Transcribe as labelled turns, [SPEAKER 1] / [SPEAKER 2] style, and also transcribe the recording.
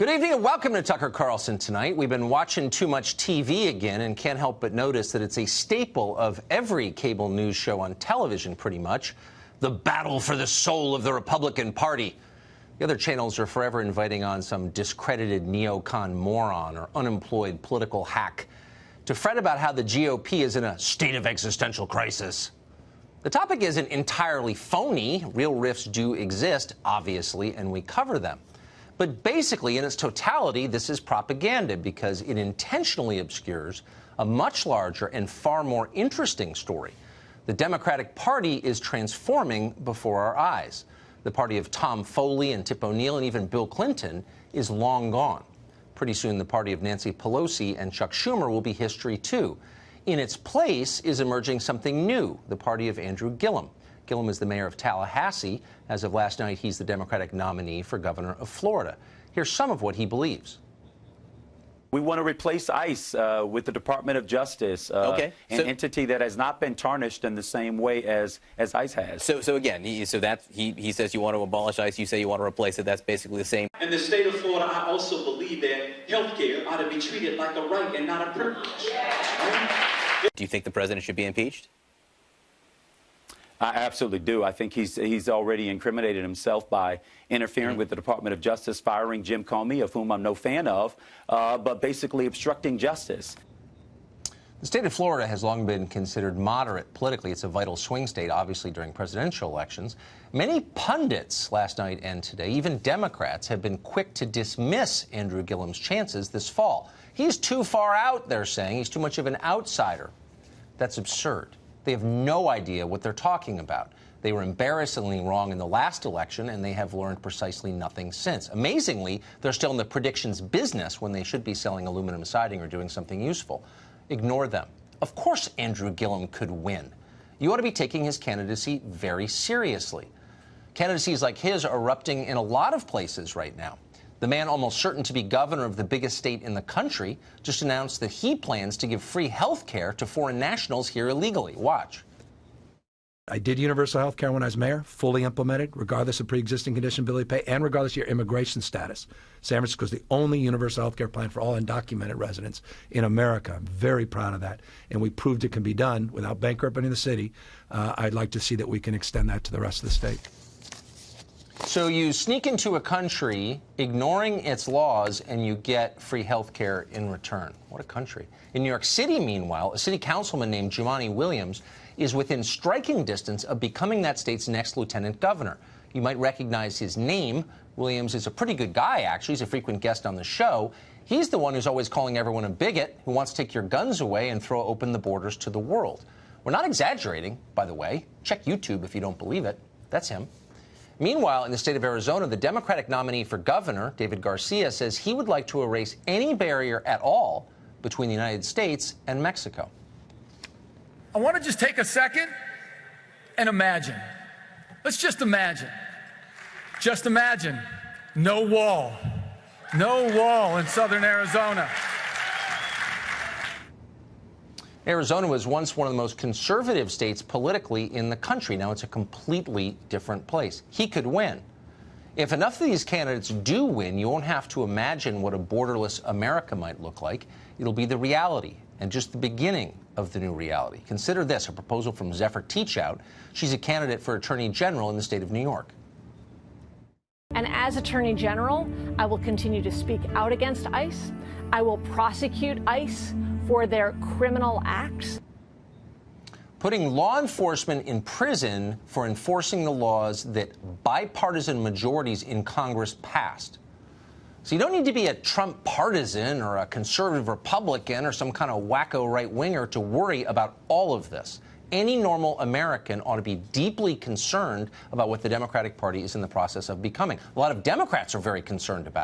[SPEAKER 1] Good evening and welcome to Tucker Carlson Tonight. We've been watching too much TV again and can't help but notice that it's a staple of every cable news show on television, pretty much. The battle for the soul of the Republican Party. The other channels are forever inviting on some discredited neocon moron or unemployed political hack to fret about how the GOP is in a state of existential crisis. The topic isn't entirely phony. Real rifts do exist, obviously, and we cover them. But basically, in its totality, this is propaganda because it intentionally obscures a much larger and far more interesting story. The Democratic Party is transforming before our eyes. The party of Tom Foley and Tip O'Neill and even Bill Clinton is long gone. Pretty soon, the party of Nancy Pelosi and Chuck Schumer will be history, too. In its place is emerging something new, the party of Andrew Gillum. Gillum is the mayor of Tallahassee. As of last night, he's the Democratic nominee for governor of Florida. Here's some of what he believes.
[SPEAKER 2] We want to replace ICE with the Department of Justice, an entity that has not been tarnished in the same way as ICE has.
[SPEAKER 3] So again, he says you want to abolish ICE, you say you want to replace it. That's basically the same.
[SPEAKER 4] In the state of Florida, I also believe that health care ought to be treated like a right and not a privilege.
[SPEAKER 3] Do you think the president should be impeached?
[SPEAKER 2] I absolutely do. I think he's already incriminated himself by interfering with the Department of Justice, firing Jim Comey, of whom I'm no fan of, but basically obstructing justice.
[SPEAKER 1] The state of Florida has long been considered moderate politically. It's a vital swing state, obviously, during presidential elections. Many pundits last night and today, even Democrats, have been quick to dismiss Andrew Gillum's chances this fall. He's too far out, they're saying. He's too much of an outsider. That's absurd. They have no idea what they're talking about. They were embarrassingly wrong in the last election, and they have learned precisely nothing since. Amazingly, they're still in the predictions business when they should be selling aluminum siding or doing something useful. Ignore them. Of course Andrew Gillum could win. You ought to be taking his candidacy very seriously. Candidacies like his are erupting in a lot of places right now. The man almost certain to be governor of the biggest state in the country just announced that he plans to give free health care to foreign nationals here illegally. Watch.
[SPEAKER 5] I did universal health care when I was mayor, fully implemented, regardless of pre-existing condition, ability to pay, and regardless of your immigration status. San Francisco is the only universal health care plan for all undocumented residents in America. I'm very proud of that. And we proved it can be done without bankrupting the city. I'd like to see that we can extend that to the rest of the state.
[SPEAKER 1] So you sneak into a country, ignoring its laws, and you get free health care in return. What a country. In New York City, meanwhile, a city councilman named Jumaane Williams is within striking distance of becoming that state's next lieutenant governor. You might recognize his name. Williams is a pretty good guy, actually. He's a frequent guest on the show. He's the one who's always calling everyone a bigot, who wants to take your guns away and throw open the borders to the world. We're not exaggerating, by the way. Check YouTube if you don't believe it. That's him. Meanwhile, in the state of Arizona, the Democratic nominee for governor, David Garcia, says he would like to erase any barrier at all between the United States and Mexico.
[SPEAKER 6] I want to just take a second and imagine. Let's just imagine. Just imagine. No wall. No wall in southern Arizona.
[SPEAKER 1] Arizona was once one of the most conservative states politically in the country. Now it's a completely different place. He could win. If enough of these candidates do win, you won't have to imagine what a borderless America might look like. It'll be the reality and just the beginning of the new reality. Consider this, a proposal from Zephyr Teachout. She's a candidate for Attorney General in the state of New York.
[SPEAKER 7] And as Attorney General, I will continue to speak out against ICE. I will prosecute ICE for their criminal acts.
[SPEAKER 1] Putting law enforcement in prison for enforcing the laws that bipartisan majorities in Congress passed. So you don't need to be a Trump partisan or a conservative Republican or some kind of wacko right-winger to worry about all of this. Any normal American ought to be deeply concerned about what the Democratic Party is in the process of becoming. A lot of Democrats are very concerned about it.